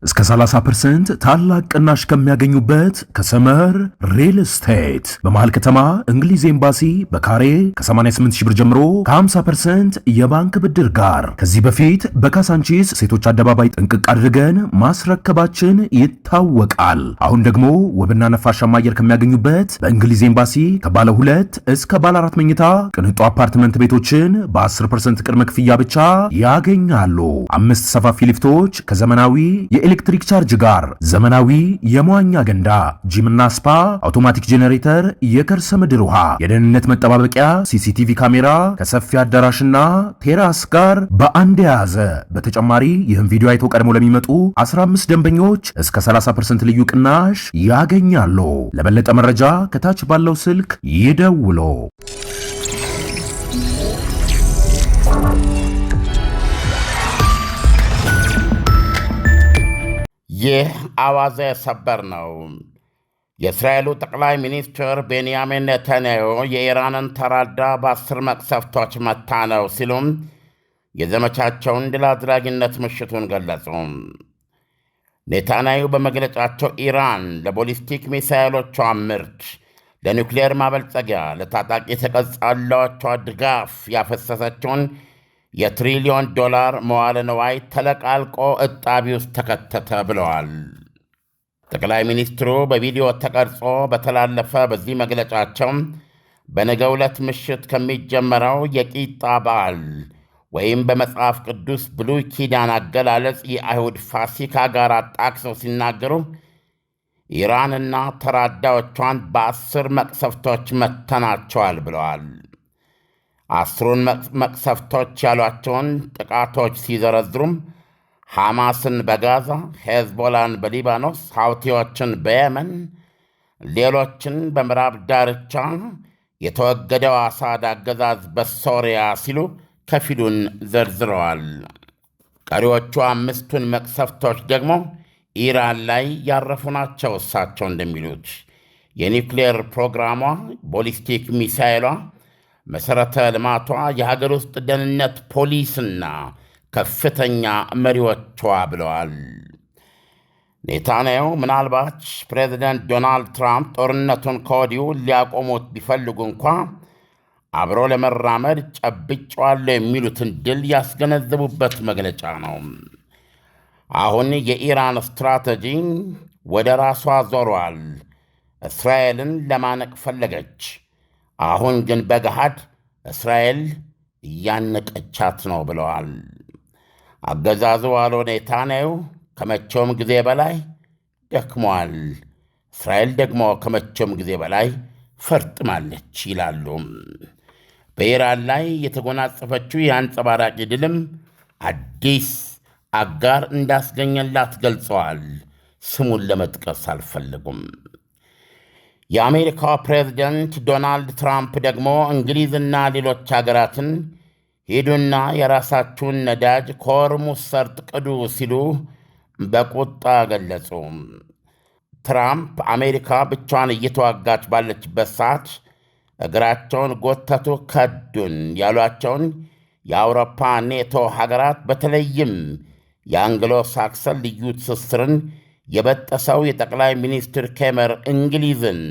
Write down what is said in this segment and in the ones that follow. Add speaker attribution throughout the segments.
Speaker 1: እስከ 30% ታላቅ ቅናሽ ከሚያገኙበት ከሰመር ሪል ስቴት በመሃል ከተማ እንግሊዝ ኤምባሲ በካሬ ከ88 ሺህ ብር ጀምሮ ከ50% የባንክ ብድር ጋር ከዚህ በፊት በካሳንቺስ ሴቶች አደባባይ ጥንቅቅ አድርገን ማስረከባችን ይታወቃል። አሁን ደግሞ ውብና ነፋሻማ አየር ከሚያገኙበት በእንግሊዝ ኤምባሲ ከባለ 2 እስከ ባለ 4 መኝታ ቅንጡ አፓርትመንት ቤቶችን በ10% ቅድመ ክፍያ ብቻ ያገኛሉ። 5 ሰፋፊ ሊፍቶች ከዘመናዊ ኤሌክትሪክ ቻርጅ ጋር ዘመናዊ የመዋኛ ገንዳ፣ ጂምና ስፓ፣ አውቶማቲክ ጄኔሬተር፣ የከርሰ ምድር ውሃ፣ የደህንነት መጠባበቂያ፣ ሲሲቲቪ ካሜራ ከሰፊ አዳራሽና ቴራስ ጋር በአንድ የያዘ። በተጨማሪ ይህን ቪዲዮ አይተው ቀድሞ ለሚመጡ 15 ደንበኞች እስከ 30% ልዩ ቅናሽ ያገኛሉ። ለበለጠ መረጃ ከታች ባለው ስልክ ይደውሉ።
Speaker 2: ይህ አዋዜ ሰበር ነው። የእስራኤሉ ጠቅላይ ሚኒስትር ቤንያሚን ኔታንያሁ የኢራንን ተራዳ በ10 መቅሰፍቶች መታ ነው ሲሉም የዘመቻቸውን ድል አድራጊነት ምሽቱን ገለጹ። ኔታንያሁ በመግለጫቸው ኢራን ለቦሊስቲክ ሚሳይሎቿ ምርት፣ ለኒውክሌር ማበልጸጊያ፣ ለታጣቂ ተቀጻላዎቿ ድጋፍ ያፈሰሰችውን የትሪሊዮን ዶላር መዋለ ንዋይ ተለቃልቆ እጣቢ ውስጥ ተከተተ ብለዋል። ጠቅላይ ሚኒስትሩ በቪዲዮ ተቀርጾ በተላለፈ በዚህ መግለጫቸው በነገው ዕለት ምሽት ከሚጀመረው የቂጣ በዓል ወይም በመጽሐፍ ቅዱስ ብሉይ ኪዳን አገላለጽ የአይሁድ ፋሲካ ጋር አጣቅሰው ሲናገሩ ኢራንና ተራዳዮቿን በ10 መቅሰፍቶች መተናቸዋል ብለዋል። 10ሩን መቅሰፍቶች ያሏቸውን ጥቃቶች ሲዘረዝሩም ሐማስን በጋዛ፣ ሄዝቦላን በሊባኖስ፣ ሐውቲዎችን በየመን፣ ሌሎችን በምዕራብ ዳርቻ፣ የተወገደው አሳድ አገዛዝ በሶሪያ ሲሉ ከፊሉን ዘርዝረዋል። ቀሪዎቹ 5ቱን መቅሰፍቶች ደግሞ ኢራን ላይ ያረፉ ናቸው። እሳቸው እንደሚሉት የኒውክሌር ፕሮግራሟ፣ ቦሊስቲክ ሚሳይሏ፣ መሠረተ ልማቷ፣ የሀገር ውስጥ ደህንነት ፖሊስና ከፍተኛ መሪዎቿ ብለዋል። ኔታንያሁ ምናልባት ፕሬዚደንት ዶናልድ ትራምፕ ጦርነቱን ከወዲሁ ሊያቆሙት ቢፈልጉ እንኳ አብሮ ለመራመድ ጨብጨዋለሁ የሚሉትን ድል ያስገነዘቡበት መግለጫ ነው። አሁን የኢራን ስትራቴጂ ወደ ራሷ ዞሯል። እስራኤልን ለማነቅ ፈለገች። አሁን ግን በገሃድ እስራኤል እያነቀቻት ነው ብለዋል። አገዛዙ አሎ ኔታንያሁ ከመቼውም ጊዜ በላይ ደክሟል፣ እስራኤል ደግሞ ከመቼውም ጊዜ በላይ ፈርጥማለች ይላሉ። በኢራን ላይ የተጎናጸፈችው የአንጸባራቂ ድልም አዲስ አጋር እንዳስገኘላት ገልጸዋል። ስሙን ለመጥቀስ አልፈልጉም። የአሜሪካው ፕሬዝደንት ዶናልድ ትራምፕ ደግሞ እንግሊዝና ሌሎች አገራትን ሂዱና የራሳችሁን ነዳጅ ከሆርሙዝ ሰርጥ ቅዱ ሲሉ በቁጣ ገለጹ። ትራምፕ አሜሪካ ብቻዋን እየተዋጋች ባለችበት ሰዓት እግራቸውን ጎተቱ፣ ከዱን ያሏቸውን የአውሮፓ ኔቶ ሀገራት በተለይም የአንግሎ ሳክሰን ልዩ ትስስርን የበጠሰው የጠቅላይ ሚኒስትር ኬመር እንግሊዝን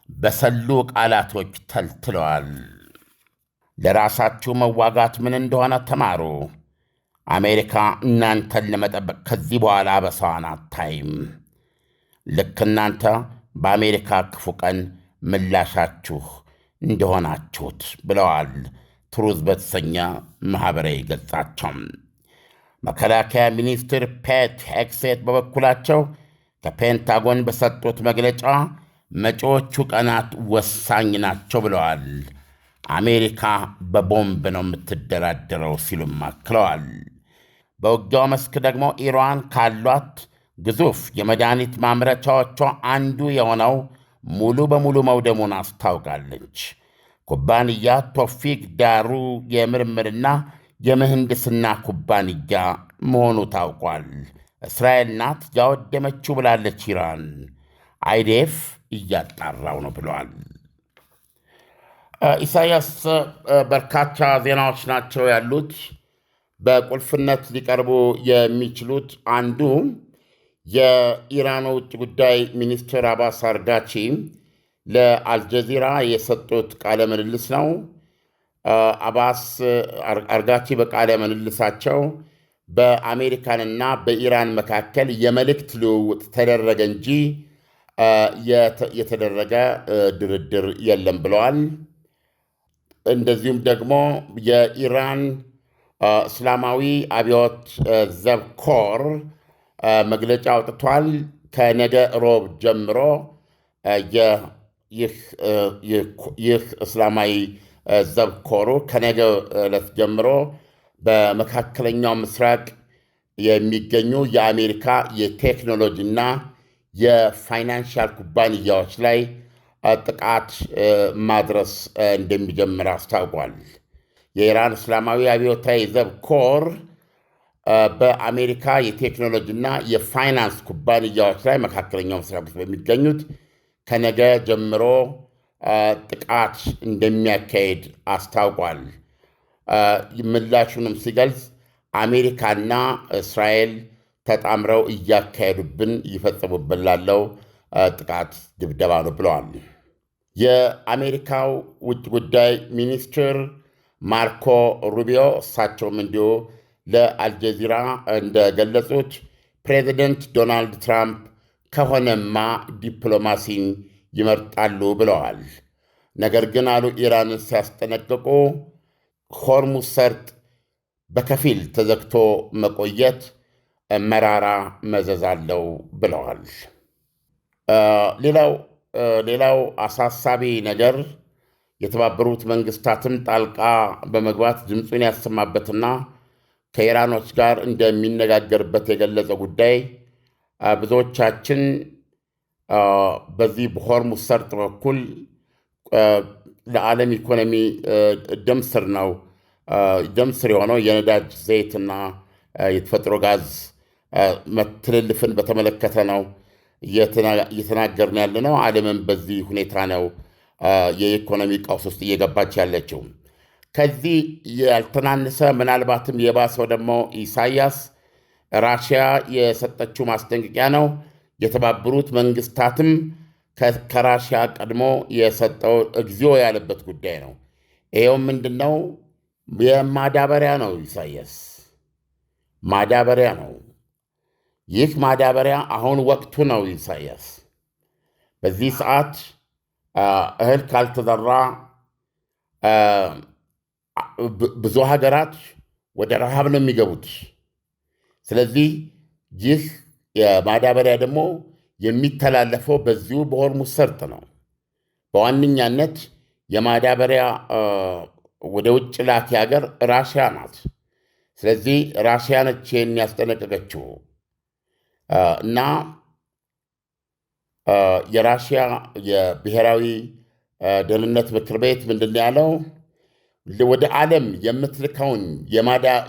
Speaker 2: በሰሉ ቃላቶች ተልትለዋል። ለራሳችሁ መዋጋት ምን እንደሆነ ተማሩ። አሜሪካ እናንተን ለመጠበቅ ከዚህ በኋላ አበሳዋን አታይም። ልክ እናንተ በአሜሪካ ክፉ ቀን ምላሻችሁ እንደሆናችሁት ብለዋል። ትሩዝ በተሰኘ ማኅበራዊ ገጻቸው መከላከያ ሚኒስትር ፔት ሄግሴት በበኩላቸው ከፔንታጎን በሰጡት መግለጫ መጪዎቹ ቀናት ወሳኝ ናቸው ብለዋል። አሜሪካ በቦምብ ነው የምትደራደረው ሲሉም አክለዋል። በውጊያው መስክ ደግሞ ኢራን ካሏት ግዙፍ የመድኃኒት ማምረቻዎቿ አንዱ የሆነው ሙሉ በሙሉ መውደሙን አስታውቃለች። ኩባንያ ቶፊቅ ዳሩ የምርምርና የምህንድስና ኩባንያ መሆኑ ታውቋል። እስራኤል ናት ያወደመችው ብላለች ኢራን። አይዴፍ እያጣራው ነው ብለዋል። ኢሳያስ፣ በርካታ ዜናዎች ናቸው ያሉት። በቁልፍነት ሊቀርቡ የሚችሉት አንዱ የኢራኑ ውጭ ጉዳይ ሚኒስትር አባስ አርጋቺ ለአልጀዚራ የሰጡት ቃለ ምልልስ ነው። አባስ አርጋቺ በቃለ ምልልሳቸው በአሜሪካንና በኢራን መካከል የመልእክት ልውውጥ ተደረገ እንጂ የተደረገ ድርድር የለም ብለዋል። እንደዚሁም ደግሞ የኢራን እስላማዊ አብዮት ዘብ ኮር መግለጫ አውጥቷል። ከነገ ሮብ ጀምሮ ይህ እስላማዊ ዘብ ኮሩ ከነገ ዕለት ጀምሮ በመካከለኛው ምስራቅ የሚገኙ የአሜሪካ የቴክኖሎጂና የፋይናንሻል ኩባንያዎች ላይ ጥቃት ማድረስ እንደሚጀምር አስታውቋል። የኢራን እስላማዊ አብዮታዊ ዘብ ኮር በአሜሪካ የቴክኖሎጂና የፋይናንስ ኩባንያዎች ላይ መካከለኛው ምስራቅ ውስጥ በሚገኙት ከነገ ጀምሮ ጥቃት እንደሚያካሄድ አስታውቋል። ምላሹንም ሲገልጽ አሜሪካና እስራኤል ተጣምረው እያካሄዱብን ይፈጽሙብን ላለው ጥቃት ድብደባ ነው ብለዋል። የአሜሪካው ውጭ ጉዳይ ሚኒስትር ማርኮ ሩቢዮ እሳቸውም እንዲሁ ለአልጀዚራ እንደገለጹት ፕሬዚደንት ዶናልድ ትራምፕ ከሆነማ ዲፕሎማሲን ይመርጣሉ ብለዋል። ነገር ግን አሉ ኢራንን ሲያስጠነቅቁ ሆርሙዝ ሰርጥ በከፊል ተዘግቶ መቆየት መራራ መዘዝ አለው ብለዋል። ሌላው አሳሳቢ ነገር የተባበሩት መንግስታትም ጣልቃ በመግባት ድምፁን ያሰማበትና ከኢራኖች ጋር እንደሚነጋገርበት የገለጸ ጉዳይ ብዙዎቻችን በዚህ በሆርሙዝ ሰርጥ በኩል ለዓለም ኢኮኖሚ ደም ስር የሆነው የነዳጅ ዘይትና የተፈጥሮ ጋዝ ትልልፍን በተመለከተ ነው እየተናገርን ያለ ነው። ዓለምን በዚህ ሁኔታ ነው የኢኮኖሚ ቀውስ ውስጥ እየገባች ያለችው። ከዚህ ያልተናነሰ ምናልባትም የባሰው ደግሞ ኢሳያስ ራሽያ የሰጠችው ማስጠንቀቂያ ነው። የተባበሩት መንግስታትም ከራሽያ ቀድሞ የሰጠው እግዚኦ ያለበት ጉዳይ ነው። ይኸው ምንድን ነው? የማዳበሪያ ነው። ኢሳያስ ማዳበሪያ ነው። ይህ ማዳበሪያ አሁን ወቅቱ ነው። ኢሳያስ በዚህ ሰዓት እህል ካልተዘራ ብዙ ሀገራት ወደ ረሃብ ነው የሚገቡት። ስለዚህ ይህ የማዳበሪያ ደግሞ የሚተላለፈው በዚሁ በሆርሙዝ ሰርጥ ነው። በዋነኛነት የማዳበሪያ ወደ ውጭ ላኪ ሀገር ራሽያ ናት። ስለዚህ ራሽያ ነች ይህን ያስጠነቀቀችው እና የራሽያ የብሔራዊ ደህንነት ምክር ቤት ምንድን ያለው ወደ ዓለም የምትልከውን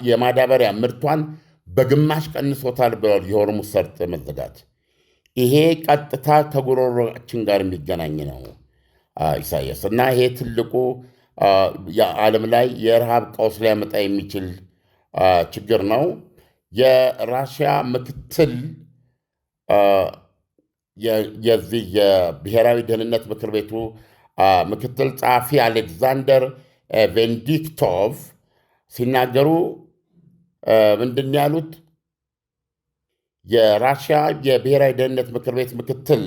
Speaker 2: የማዳበሪያ ምርቷን በግማሽ ቀንሶታል ብሏል። የሆርሙዝ ሰርጥ መዘጋት ይሄ ቀጥታ ከጉሮሮችን ጋር የሚገናኝ ነው ኢሳያስ። እና ይሄ ትልቁ የዓለም ላይ የረሃብ ቀውስ ሊያመጣ የሚችል ችግር ነው። የራሽያ ምክትል የዚህ የብሔራዊ ደህንነት ምክር ቤቱ ምክትል ጸሐፊ አሌክዛንደር ቬንዲክቶቭ ሲናገሩ ምንድን ያሉት? የራሽያ የብሔራዊ ደህንነት ምክር ቤት ምክትል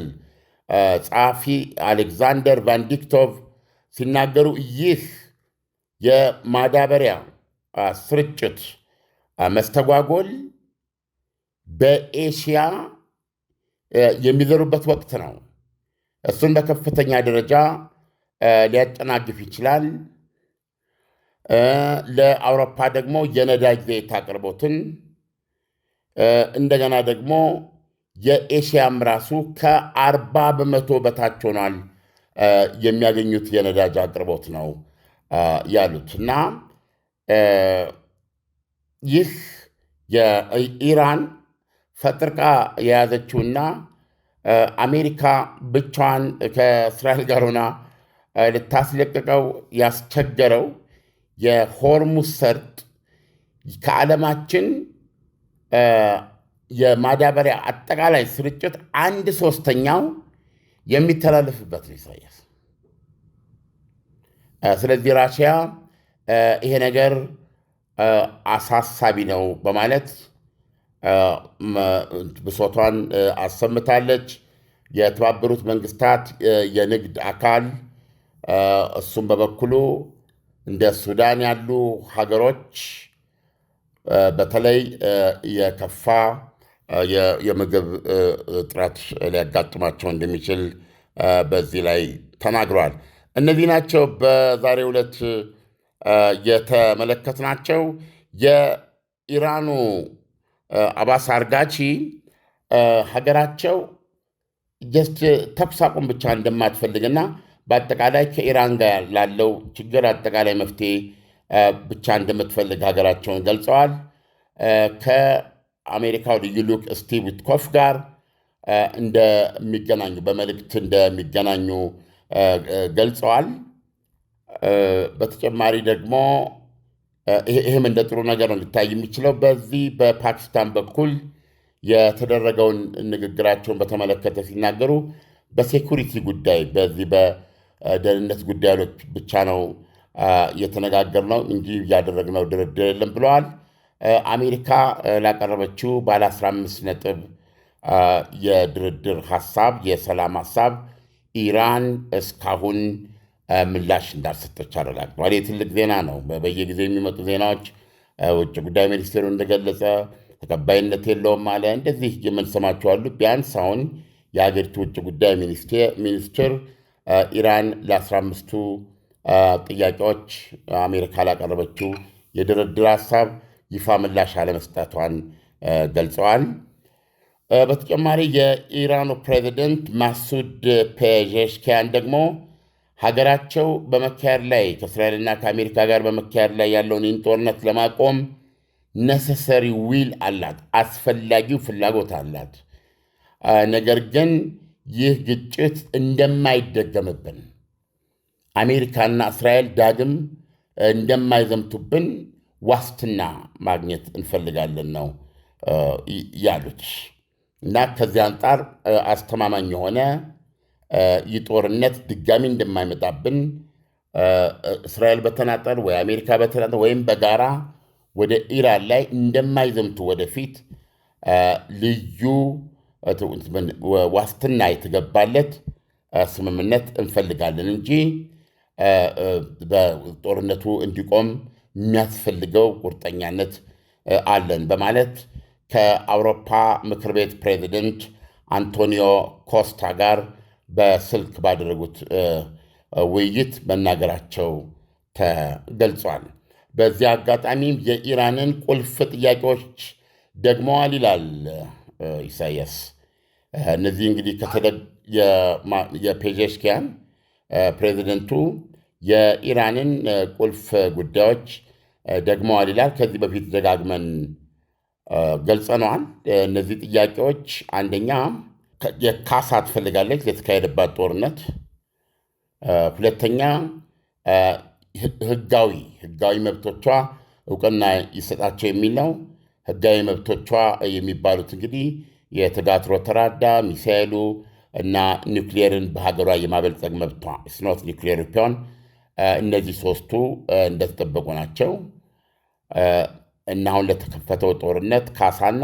Speaker 2: ጸሐፊ አሌክዛንደር ቬንዲክቶቭ ሲናገሩ ይህ የማዳበሪያ ስርጭት መስተጓጎል በኤሽያ የሚዘሩበት ወቅት ነው። እሱን በከፍተኛ ደረጃ ሊያጨናግፍ ይችላል። ለአውሮፓ ደግሞ የነዳጅ ዘይት አቅርቦትን እንደገና ደግሞ የኤሽያም ራሱ ከ40% በታች ሆኗል የሚያገኙት የነዳጅ አቅርቦት ነው ያሉት እና ይህ የኢራን ፈጥርቃ የያዘችውና አሜሪካ ብቻዋን ከእስራኤል ጋር ሆና ልታስለቅቀው ያስቸገረው የሆርሙዝ ሰርጥ ከዓለማችን የማዳበሪያ አጠቃላይ ስርጭት 1/3 የሚተላለፍበት ነው ኢሳያስ። ስለዚህ ራሽያ ይሄ ነገር አሳሳቢ ነው በማለት ብሶቷን አሰምታለች። የተባበሩት መንግስታት የንግድ አካል እሱም በበኩሉ እንደ ሱዳን ያሉ ሀገሮች በተለይ የከፋ የምግብ እጥረት ሊያጋጥማቸው እንደሚችል በዚህ ላይ ተናግረዋል። እነዚህ ናቸው በዛሬው ዕለት የተመለከትናቸው። የኢራኑ አባስ አርጋቺ ሀገራቸው ጀስት ተኩስ አቁም ብቻ እንደማትፈልግና በአጠቃላይ ከኢራን ጋር ላለው ችግር አጠቃላይ መፍትሄ ብቻ እንደምትፈልግ ሀገራቸውን ገልጸዋል። ከአሜሪካው ልዩ ልዑክ ስቲቭ ዊትኮፍ ጋር እንደሚገናኙ በመልእክት እንደሚገናኙ ገልጸዋል። በተጨማሪ ደግሞ ይህም እንደ ጥሩ ነገር ነው ሊታይ የሚችለው። በዚህ በፓኪስታን በኩል የተደረገውን ንግግራቸውን በተመለከተ ሲናገሩ በሴኩሪቲ ጉዳይ በዚህ በደህንነት ጉዳዮች ብቻ ነው የተነጋገርነው እንጂ ያደረግነው ድርድር የለም ብለዋል። አሜሪካ ላቀረበችው ባለ 15 ነጥብ የድርድር ሐሳብ የሰላም ሐሳብ ኢራን እስካሁን ምላሽ እንዳልሰጠች አረጋግጠዋል። ይህ ትልቅ ዜና ነው። በየጊዜው የሚመጡ ዜናዎች ውጭ ጉዳይ ሚኒስቴሩ እንደገለጸ ተቀባይነት የለውም አለ። እንደዚህ የምንሰማቸው አሉ። ቢያንስ አሁን የሀገሪቱ ውጭ ጉዳይ ሚኒስትር ኢራን ለ15ቱ ጥያቄዎች አሜሪካ ላቀረበችው የድርድር ሐሳብ ይፋ ምላሽ አለመስጠቷን ገልጸዋል። በተጨማሪ የኢራኑ ፕሬዚደንት ማሱድ ፔዜሽኪያን ደግሞ ሀገራቸው በመካሄድ ላይ ከእስራኤልና ከአሜሪካ ጋር በመካሄድ ላይ ያለውን ጦርነት ለማቆም ነሰሰሪ ዊል አላት፣ አስፈላጊው ፍላጎት አላት። ነገር ግን ይህ ግጭት እንደማይደገምብን አሜሪካና እስራኤል ዳግም እንደማይዘምቱብን ዋስትና ማግኘት እንፈልጋለን ነው ያሉት እና ከዚህ አንጻር አስተማማኝ የሆነ ይህ ጦርነት ድጋሚ እንደማይመጣብን እስራኤል በተናጠል ወይ አሜሪካ በተናጠል ወይም በጋራ ወደ ኢራን ላይ እንደማይዘምቱ ወደፊት ልዩ ዋስትና የተገባለት ስምምነት እንፈልጋለን እንጂ በጦርነቱ እንዲቆም የሚያስፈልገው ቁርጠኛነት አለን በማለት ከአውሮፓ ምክር ቤት ፕሬዚደንት አንቶኒዮ ኮስታ ጋር በስልክ ባደረጉት ውይይት መናገራቸው ተገልጿል። በዚህ አጋጣሚም የኢራንን ቁልፍ ጥያቄዎች ደግመዋል ይላል ኢሳያስ። እነዚህ እንግዲህ የፔዜሽኪያን ፕሬዚደንቱ የኢራንን ቁልፍ ጉዳዮች ደግመዋል ይላል። ከዚህ በፊት ደጋግመን ገልጸነዋል። እነዚህ ጥያቄዎች አንደኛ የካሳ ትፈልጋለች ለተካሄደባት ጦርነት። ሁለተኛ ህጋዊ መብቶቿ እውቅና ይሰጣቸው የሚል ነው። ህጋዊ መብቶቿ የሚባሉት እንግዲህ የተጋትሮ ተራዳ ሚሳኤሉ እና ኒውክሊየርን በሀገሯ የማበልጸግ መብቷ ስኖት ኒውክሊየር ፒዮን እነዚህ ሶስቱ እንደተጠበቁ ናቸው እና አሁን ለተከፈተው ጦርነት ካሳና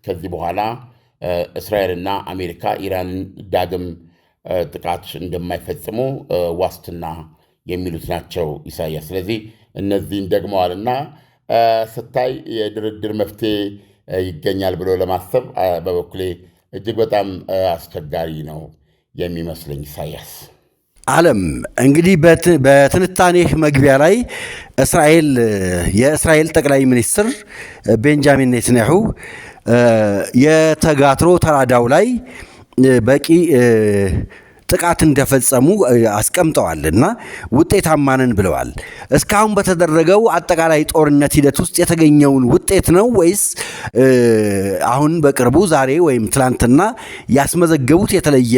Speaker 2: ከዚህ በኋላ እስራኤልና አሜሪካ ኢራንን ዳግም ጥቃት እንደማይፈጽሙ ዋስትና የሚሉት ናቸው ኢሳያስ። ስለዚህ እነዚህን ደግመዋልና ስታይ የድርድር መፍትሄ ይገኛል ብሎ ለማሰብ በበኩሌ እጅግ በጣም አስቸጋሪ ነው የሚመስለኝ ኢሳያስ።
Speaker 3: ዓለም እንግዲህ በትንታኔህ መግቢያ ላይ የእስራኤል ጠቅላይ ሚኒስትር ቤንጃሚን ኔትንያሁ የተጋትሮ ተራዳው ላይ በቂ ጥቃት እንደፈጸሙ አስቀምጠዋልና ውጤታማንን ብለዋል። እስካሁን በተደረገው አጠቃላይ ጦርነት ሂደት ውስጥ የተገኘውን ውጤት ነው ወይስ አሁን በቅርቡ ዛሬ ወይም ትላንትና ያስመዘገቡት የተለየ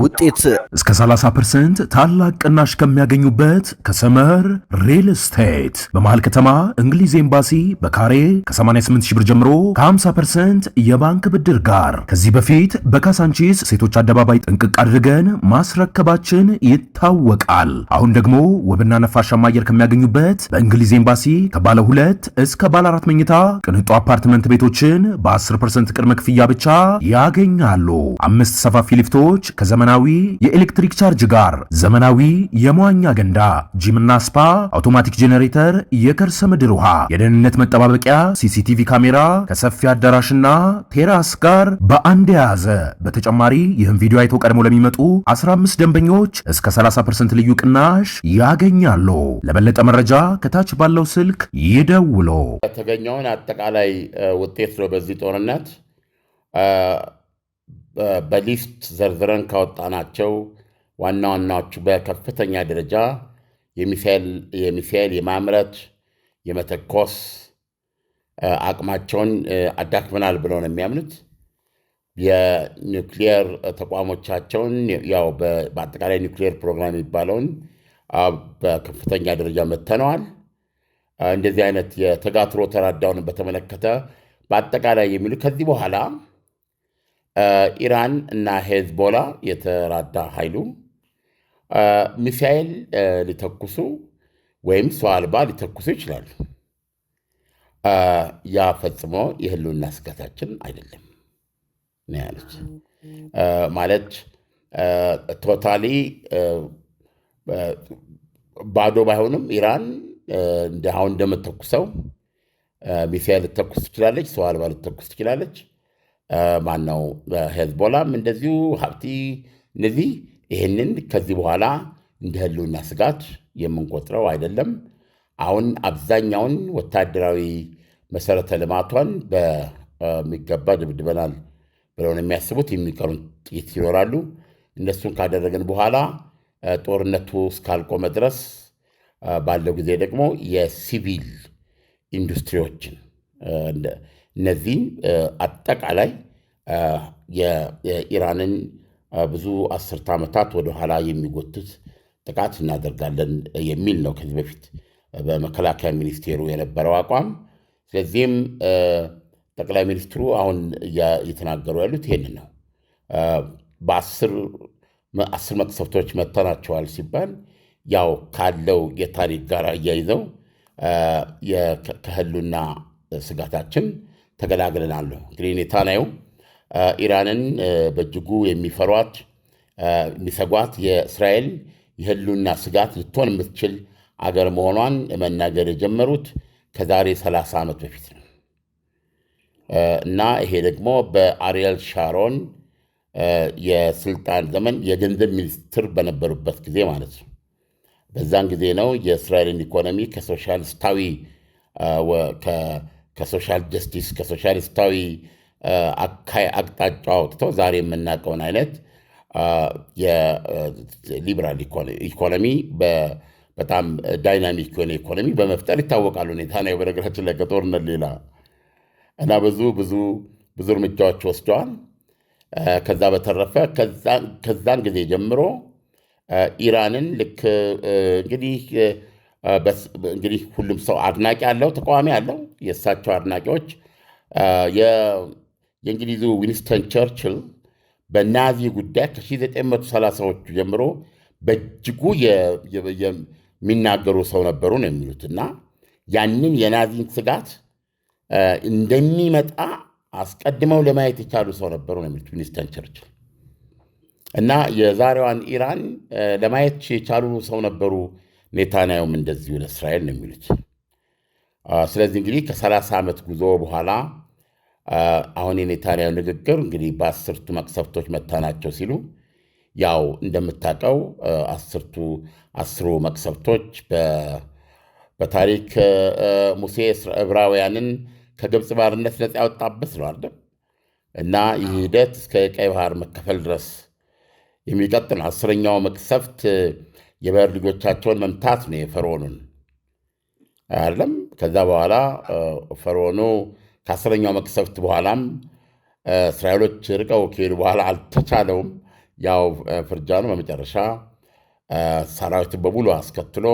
Speaker 3: ውጤት?
Speaker 1: እስከ 30% ታላቅ ቅናሽ ከሚያገኙበት ከሰመር ሪል ስቴት በመሃል ከተማ እንግሊዝ ኤምባሲ በካሬ ከ88,000 ብር ጀምሮ ከ50% የባንክ ብድር ጋር ከዚህ በፊት በካሳንቺስ ሴቶች አደባባይ ጥንቅቅ አድርገን ማስረከባችን ይታወቃል። አሁን ደግሞ ውብና ነፋሻማ አየር ከሚያገኙበት በእንግሊዝ ኤምባሲ ከባለ 2 እስከ ባለ 4 መኝታ ቅንጡ አፓርትመንት ቤቶችን በ10% ቅድመ ክፍያ ብቻ ያገኛሉ። 5 ሰፋፊ ሊፍቶች ከዘመናዊ የኤሌክትሪክ ቻርጅ ጋር፣ ዘመናዊ የመዋኛ ገንዳ፣ ጂምና ስፓ፣ አውቶማቲክ ጄኔሬተር፣ የከርሰ ምድር ውሃ፣ የደህንነት መጠባበቂያ፣ ሲሲቲቪ ካሜራ ከሰፊ አዳራሽና ቴራስ ጋር በአንድ የያዘ። በተጨማሪ ይህን ቪዲዮ አይቶ ቀድሞ ለሚመጡ 15 ደንበኞች እስከ 30% ልዩ ቅናሽ ያገኛሉ። ለበለጠ መረጃ ከታች ባለው ስልክ ይደውሉ።
Speaker 2: የተገኘውን አጠቃላይ ውጤት ነው በዚህ ጦርነት በሊስት ዘርዝረን ካወጣናቸው ዋና ዋናዎቹ በከፍተኛ ደረጃ የሚሳኤል የማምረት የመተኮስ አቅማቸውን አዳክመናል ብለው ነው የሚያምኑት። የኒውክሊየር ተቋሞቻቸውን ያው በአጠቃላይ ኒውክሊየር ፕሮግራም የሚባለውን በከፍተኛ ደረጃ መተነዋል። እንደዚህ አይነት የተጋትሮ ተራዳውን በተመለከተ በአጠቃላይ የሚሉ ከዚህ በኋላ ኢራን እና ሄዝቦላ የተራዳ ኃይሉ ሚሳኤል ሊተኩሱ ወይም ሰው አልባ ሊተኩሱ ይችላሉ። ያ ፈጽሞ የህልውና ስጋታችን አይደለም ነው ያሉት። ማለት ቶታሊ ባዶ ባይሆንም ኢራን አሁን እንደምትተኩሰው ሚሳኤል ልትተኩስ ትችላለች፣ ሰው አልባ ልትተኩስ ትችላለች። ማነው ሄዝቦላም እንደዚሁ ሀብቲ እነዚህ ይህንን ከዚህ በኋላ እንደ ህልውና ስጋት የምንቆጥረው አይደለም። አሁን አብዛኛውን ወታደራዊ መሰረተ ልማቷን በሚገባ ድብድበናል ብለው ነው የሚያስቡት። የሚቀሩን ጥቂት ይኖራሉ። እነሱን ካደረግን በኋላ ጦርነቱ እስካልቆመ ድረስ ባለው ጊዜ ደግሞ የሲቪል ኢንዱስትሪዎችን እነዚህን አጠቃላይ የኢራንን ብዙ አስርተ ዓመታት ወደኋላ የሚጎትት ጥቃት እናደርጋለን የሚል ነው ከዚህ በፊት በመከላከያ ሚኒስቴሩ የነበረው አቋም። ስለዚህም ጠቅላይ ሚኒስትሩ አሁን እየተናገሩ ያሉት ይህንን ነው። በ10 መቅሰፍቶች መተናቸዋል ሲባል ያው ካለው የታሪክ ጋር አያይዘው ከህልውና ስጋታችን ተገላግለናል። እንግዲህ ኔታንያሁ ኢራንን በእጅጉ የሚፈሯት የሚሰጓት የእስራኤል የህልውና ስጋት ልትሆን የምትችል አገር መሆኗን መናገር የጀመሩት ከዛሬ 30 ዓመት በፊት ነው እና ይሄ ደግሞ በአሪየል ሻሮን የስልጣን ዘመን የገንዘብ ሚኒስትር በነበሩበት ጊዜ ማለት ነው። በዛን ጊዜ ነው የእስራኤልን ኢኮኖሚ ከሶሻሊስታዊ ከሶሻል ጀስቲስ ከሶሻሊስታዊ አቅጣጫ አውጥተው ዛሬ የምናውቀውን አይነት የሊበራል ኢኮኖሚ በጣም ዳይናሚክ የሆነ ኢኮኖሚ በመፍጠር ይታወቃሉ። ኔታንያሁ በነገራችን ላይ ከጦርነት ሌላ እና ብዙ እርምጃዎች ወስደዋል። ከዛ በተረፈ ከዛን ጊዜ ጀምሮ ኢራንን ልክ እንግዲህ ሁሉም ሰው አድናቂ አለው፣ ተቃዋሚ አለው። የእሳቸው አድናቂዎች የእንግሊዙ ዊንስተን ቸርችል በናዚ ጉዳይ ከ1930ዎቹ ጀምሮ በእጅጉ የሚናገሩ ሰው ነበሩ ነው የሚሉት እና ያንን የናዚን ስጋት እንደሚመጣ አስቀድመው ለማየት የቻሉ ሰው ነበሩ ነው የሚሉት ዊንስተን ቸርችል እና የዛሬዋን ኢራን ለማየት የቻሉ ሰው ነበሩ። ኔታንያሁም እንደዚሁ ለእስራኤል ነው የሚሉት። ስለዚህ እንግዲህ ከ30 ዓመት ጉዞ በኋላ አሁን የኔታንያሁ ንግግር እንግዲህ በ10ቱ መቅሰፍቶች መታናቸው ሲሉ ያው እንደምታውቀው 10ሩ መቅሰፍቶች በታሪክ ሙሴ ዕብራውያንን ከግብፅ ባርነት ነፃ ያወጣበት ነው አይደል? እና ይህ ሂደት እስከ ቀይ ባህር መከፈል ድረስ የሚቀጥል 10ኛው መቅሰፍት የባሕር ልጆቻቸውን መምታት ነው የፈርዖንን አይደለም። ከዛ በኋላ ፈርዖኑ ከ10ኛው መቅሰፍት በኋላም እስራኤሎች ርቀው ከሄዱ በኋላ አልተቻለውም። ያው ፍርጃ ነው። በመጨረሻ ሰራዊትን በሙሉ አስከትሎ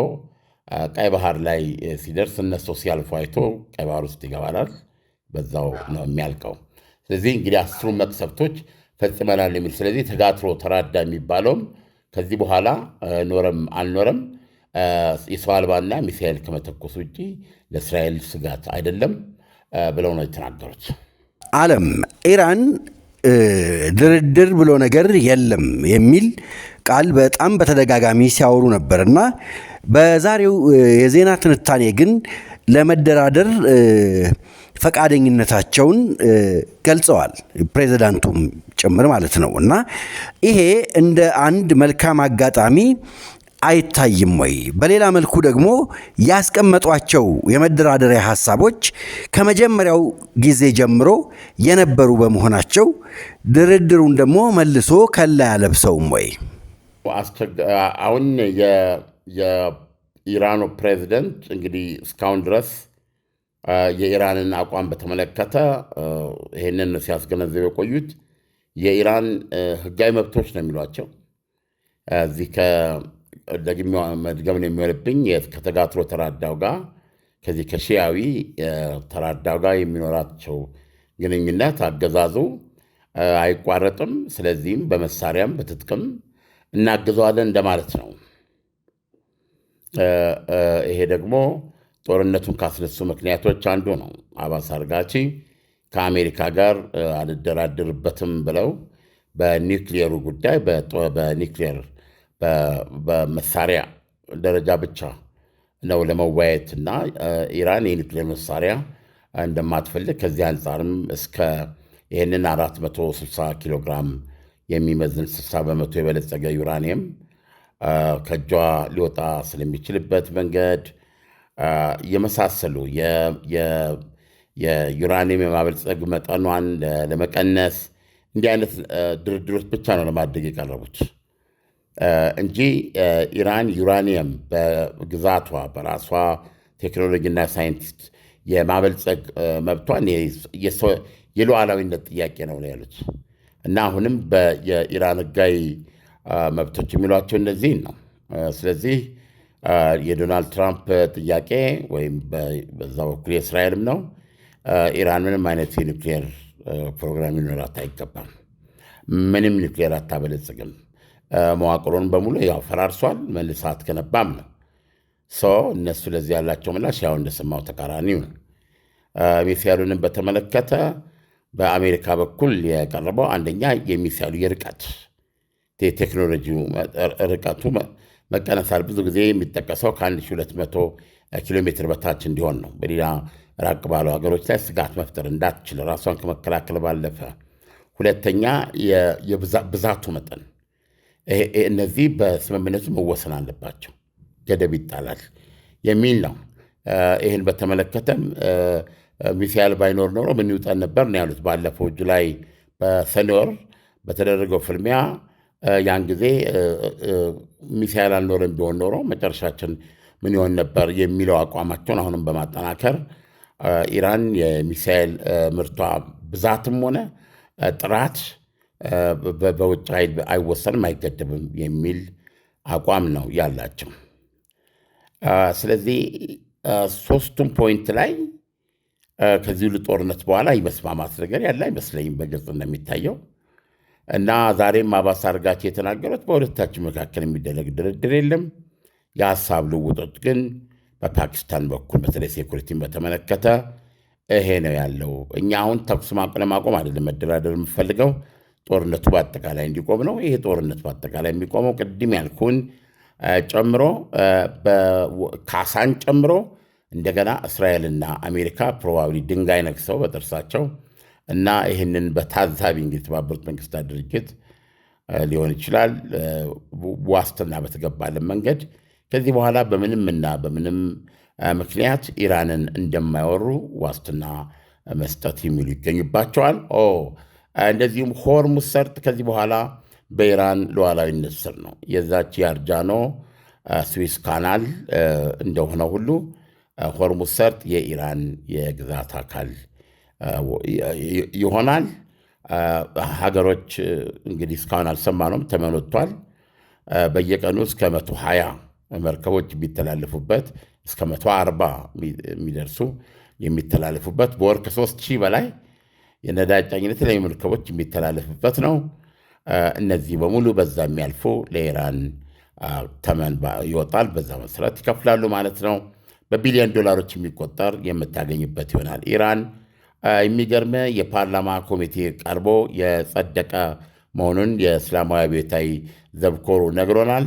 Speaker 2: ቀይ ባህር ላይ ሲደርስ እነሱ ሲያልፉ አይቶ ቀይ ባህር ውስጥ ይገባላል። በዛው ነው የሚያልቀው። ስለዚህ እንግዲህ 10 መቅሰፍቶች ፈጽመናል የሚል ስለዚህ ተጋትሮ ተራዳ የሚባለውም ከዚህ በኋላ ኖረም አልኖረም የሰው አልባና ሚሳኤል ከመተኮስ ውጭ ለእስራኤል ስጋት አይደለም ብለው ነው የተናገሩት።
Speaker 3: ዓለም ኢራን ድርድር ብሎ ነገር የለም የሚል ቃል በጣም በተደጋጋሚ ሲያወሩ ነበርና በዛሬው የዜና ትንታኔ ግን ለመደራደር ፈቃደኝነታቸውን ገልጸዋል፣ ፕሬዚዳንቱም ጭምር ማለት ነው። እና ይሄ እንደ አንድ መልካም አጋጣሚ አይታይም ወይ? በሌላ መልኩ ደግሞ ያስቀመጧቸው የመደራደሪያ ሐሳቦች ከመጀመሪያው ጊዜ ጀምሮ የነበሩ በመሆናቸው ድርድሩን ደግሞ መልሶ ከላ ያለብሰውም ወይ?
Speaker 2: አሁን የኢራኑ ፕሬዚደንት እንግዲህ እስካሁን ድረስ የኢራንን አቋም በተመለከተ ይህንን ሲያስገነዘብ የቆዩት የኢራን ሕጋዊ መብቶች ነው የሚሏቸው እዚህ መድገም ነው የሚሆንብኝ ከተጋትሮ ተራዳው ጋር ከዚህ ከሺያዊ ተራዳው ጋር የሚኖራቸው ግንኙነት አገዛዙ አይቋረጥም። ስለዚህም በመሳሪያም በትጥቅም እናግዘዋለን እንደማለት ነው። ይሄ ደግሞ ጦርነቱን ካስነሱ ምክንያቶች አንዱ ነው። አባስ አርጋቺ ከአሜሪካ ጋር አልደራድርበትም ብለው በኒውክሊየሩ ጉዳይ በኒውክሊየር በመሳሪያ ደረጃ ብቻ ነው ለመወያየትና ኢራን የኒውክሌር መሳሪያ እንደማትፈልግ ከዚህ አንጻርም እስከ ይህንን 460 ኪሎ ግራም የሚመዝን 60 በመቶ የበለጸገ ዩራኒየም ከእጇ ሊወጣ ስለሚችልበት መንገድ የመሳሰሉ የዩራኒየም የማበልጸግ መጠኗን ለመቀነስ እንዲህ አይነት ድርድሮች ብቻ ነው ለማድረግ የቀረቡት እንጂ ኢራን ዩራኒየም በግዛቷ በራሷ ቴክኖሎጂና ሳይንቲስት የማበልጸግ መብቷን የሉዓላዊነት ጥያቄ ነው ያሉት እና አሁንም የኢራን ሕጋዊ መብቶች የሚሏቸው እነዚህን ነው። ስለዚህ የዶናልድ ትራምፕ ጥያቄ ወይም በዛ በኩል የእስራኤልም ነው ኢራን ምንም አይነት የኒውክሌር ፕሮግራም ሊኖራት አይገባም። ምንም ኒውክሌር አታበለጽግም። መዋቅሩን በሙሉ ያው ፈራርሷል፣ መልሳ አትገነባም ነው። እነሱ ለዚህ ያላቸው ምላሽ ያው እንደሰማው ተቃራኒው ነው። ሚሳኤሉንም በተመለከተ በአሜሪካ በኩል የቀረበው አንደኛ የሚሳኤሉ የርቀት ቴክኖሎጂው ርቀቱ መቀነሳል። ብዙ ጊዜ የሚጠቀሰው ከ1200 ኪሎ ሜትር በታች እንዲሆን ነው። በሌላ ራቅ ባሉ ሀገሮች ላይ ስጋት መፍጠር እንዳትችል ራሷን ከመከላከል ባለፈ፣ ሁለተኛ የብዛቱ መጠን እነዚህ በስምምነቱ መወሰን አለባቸው፣ ገደብ ይጣላል የሚል ነው። ይህን በተመለከተም ሚሳኤል ባይኖር ኖሮ ምን ይውጠን ነበር ነው ያሉት። ባለፈው ጁላይ በሰኔ ወር በተደረገው ፍልሚያ ያን ጊዜ ሚሳኤል አልኖረም ቢሆን ኖሮ መጨረሻችን ምን ይሆን ነበር የሚለው አቋማቸውን አሁንም በማጠናከር ኢራን የሚሳኤል ምርቷ ብዛትም ሆነ ጥራት በውጭ ኃይል አይወሰንም፣ አይገደብም የሚል አቋም ነው ያላቸው። ስለዚህ ሶስቱም ፖይንት ላይ ከዚህ ሁሉ ጦርነት በኋላ የመስማማት ነገር ያለ አይመስለኝም በግልጽ እንደሚታየው እና ዛሬም አባስ አርጋቺ የተናገሩት በሁለታችን መካከል የሚደረግ ድርድር የለም። የሀሳብ ልውጦች ግን በፓኪስታን በኩል በተለይ ሴኩሪቲን በተመለከተ ይሄ ነው ያለው። እኛ አሁን ተኩስ ለማቆም አይደለም መደራደር የምፈልገው፣ ጦርነቱ በአጠቃላይ እንዲቆም ነው። ይሄ ጦርነት በአጠቃላይ የሚቆመው ቅድም ያልኩን ጨምሮ ካሳን ጨምሮ እንደገና እስራኤልና አሜሪካ ፕሮባብሊ ድንጋይ ነክሰው በጥርሳቸው እና ይህንን በታዛቢ እንግዲህ የተባበሩት መንግስታት ድርጅት ሊሆን ይችላል ዋስትና በተገባለን መንገድ ከዚህ በኋላ በምንም ምክንያት ኢራንን እንደማይወሩ ዋስትና መስጠት የሚሉ ይገኙባቸዋል። እንደዚሁም ሆርሙዝ ሰርጥ ከዚህ በኋላ በኢራን ሉዓላዊነት ስር ነው። የዛች የአርጃኖ ስዊስ ካናል እንደሆነ ሁሉ ሆርሙዝ ሰርጥ የኢራን የግዛት አካል ይሆናል። ሀገሮች እንግዲህ እስካሁን አልሰማነውም፣ ተመኖቷል። በየቀኑ እስከ 120 መርከቦች የሚተላለፉበት እስከ 140 የሚደርሱ የሚተላለፉበት በወር ከ3000 በላይ የነዳጅ ጫኝነት ላይ መርከቦች የሚተላለፉበት ነው። እነዚህ በሙሉ በዛ የሚያልፉ ለኢራን ተመን ይወጣል። በዛ መሰረት ይከፍላሉ ማለት ነው። በቢሊዮን ዶላሮች የሚቆጠር የምታገኝበት ይሆናል። ኢራን የሚገርም የፓርላማ ኮሚቴ ቀርቦ የጸደቀ መሆኑን የእስላማዊ አብዮታዊ ዘብ ኮሩ ነግሮናል።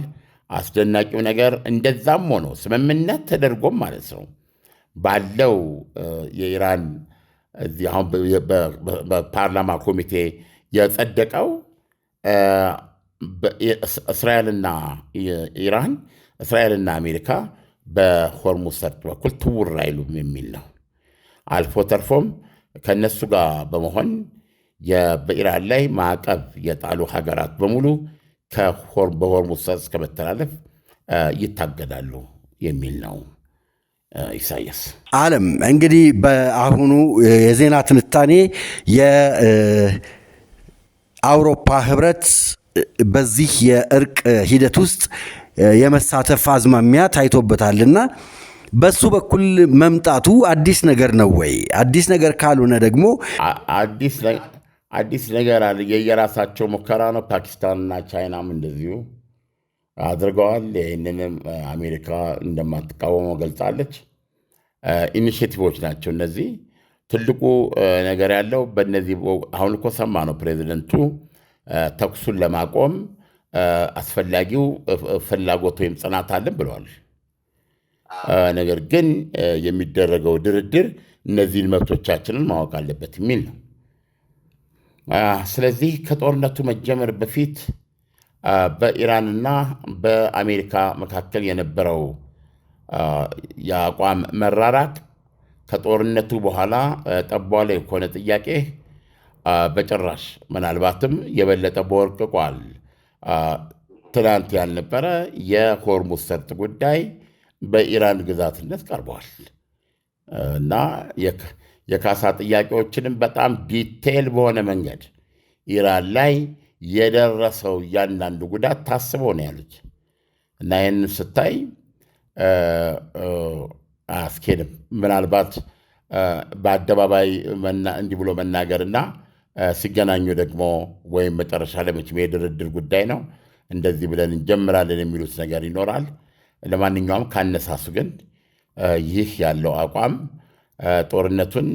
Speaker 2: አስደናቂው ነገር እንደዛም ሆኖ ስምምነት ተደርጎም ማለት ነው ባለው የኢራን እዚህ አሁን በፓርላማ ኮሚቴ የጸደቀው እስራኤልና ኢራን እስራኤልና አሜሪካ በሆርሙዝ ሰርጥ በኩል ትውር አይሉም የሚል ነው። አልፎ ተርፎም ከነሱ ጋር በመሆን በኢራን ላይ ማዕቀብ የጣሉ ሀገራት በሙሉ በሆርሙዝ ሰርጥ ከመተላለፍ ይታገዳሉ የሚል ነው። ኢሳያስ
Speaker 3: ዓለም እንግዲህ በአሁኑ የዜና ትንታኔ የአውሮፓ ህብረት በዚህ የእርቅ ሂደት ውስጥ የመሳተፍ አዝማሚያ ታይቶበታልና በሱ በኩል መምጣቱ አዲስ ነገር ነው ወይ? አዲስ ነገር ካልሆነ ደግሞ
Speaker 2: አዲስ ነገር አለ። የየራሳቸው ሙከራ ነው። ፓኪስታንና ቻይናም እንደዚሁ አድርገዋል። ይህንንም አሜሪካ እንደማትቃወመው ገልጻለች። ኢኒሽቲቮች ናቸው እነዚህ። ትልቁ ነገር ያለው በእነዚህ አሁን እኮ ሰማ ነው ፕሬዚደንቱ ተኩሱን ለማቆም አስፈላጊው ፍላጎት ወይም ጽናት አለን ብለዋል። ነገር ግን የሚደረገው ድርድር እነዚህን መብቶቻችንን ማወቅ አለበት የሚል ነው። ስለዚህ ከጦርነቱ መጀመር በፊት በኢራንና በአሜሪካ መካከል የነበረው የአቋም መራራቅ ከጦርነቱ በኋላ ጠቧላ የሆነ ጥያቄ በጭራሽ ምናልባትም የበለጠ በወርቅቋል። ትናንት ያልነበረ የሆርሙዝ ሰርጥ ጉዳይ በኢራን ግዛትነት ቀርበዋል እና የካሳ ጥያቄዎችንም በጣም ዲቴይል በሆነ መንገድ ኢራን ላይ የደረሰው እያንዳንዱ ጉዳት ታስቦ ነው ያሉት እና ይህን ስታይ አያስኬድም። ምናልባት በአደባባይ እንዲህ ብሎ መናገርና ሲገናኙ ደግሞ ወይም መጨረሻ ላይ መቼም የድርድር ጉዳይ ነው እንደዚህ ብለን እንጀምራለን የሚሉት ነገር ይኖራል። ለማንኛውም ካነሳሱ ግን ይህ ያለው አቋም ጦርነቱን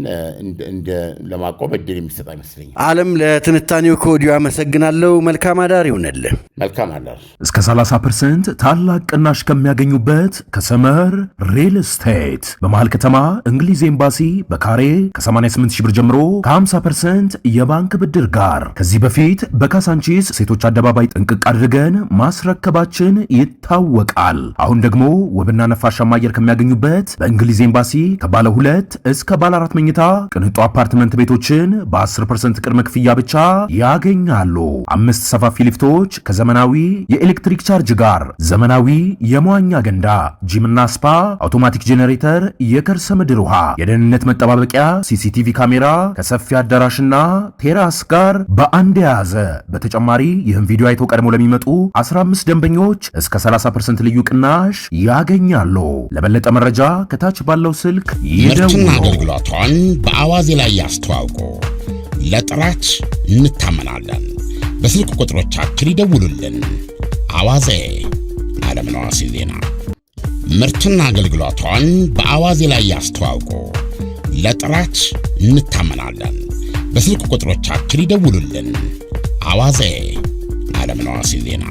Speaker 2: ለማቆም እድል የሚሰጥ አይመስለኝም።
Speaker 3: ዓለም ለትንታኔው ከወዲሁ አመሰግናለሁ። መልካም አዳር ይሆንልህ።
Speaker 2: መልካም አዳር።
Speaker 1: እስከ 30% ታላቅ ቅናሽ ከሚያገኙበት ከሰመር ሪል ስቴት በመሃል ከተማ እንግሊዝ ኤምባሲ በካሬ ከ88 ሺህ ብር ጀምሮ ከ50% የባንክ ብድር ጋር ከዚህ በፊት በካሳንቺስ ሴቶች አደባባይ ጥንቅቅ አድርገን ማስረከባችን ይታወቃል። አሁን ደግሞ ውብና ነፋሻማ አየር ከሚያገኙበት በእንግሊዝ ኤምባሲ ከባለ 2 እስከ ባለ 4 መኝታ ቅንጡ አፓርትመንት ቤቶችን በ10% ቅድመ ክፍያ ብቻ ያገኛሉ። 5 ሰፋፊ ሊፍቶች ከዘመናዊ የኤሌክትሪክ ቻርጅ ጋር፣ ዘመናዊ የመዋኛ ገንዳ፣ ጂምና ስፓ፣ አውቶማቲክ ጄኔሬተር፣ የከርሰ ምድር ውሃ፣ የደህንነት መጠባበቂያ፣ ሲሲቲቪ ካሜራ ከሰፊ አዳራሽና ቴራስ ጋር በአንድ የያዘ። በተጨማሪ ይህን ቪዲዮ አይተው ቀድሞ ለሚመጡ 15 ደንበኞች እስከ 30% ልዩ ቅናሽ ያገኛሉ። ለበለጠ መረጃ ከታች ባለው ስልክ ይደውሉ።
Speaker 4: አገልግሎቷን በአዋዜ ላይ ያስተዋውቁ። ለጥራች እንታመናለን። በስልክ ቁጥሮቻችን ይደውሉልን። አዋዜ ዓለምነህ ዋሴ ዜና። ምርትና አገልግሎቷን በአዋዜ ላይ ያስተዋውቁ። ለጥራች እንታመናለን። በስልክ ቁጥሮቻችን ይደውሉልን። አዋዜ ዓለምነህ ዋሴ ዜና።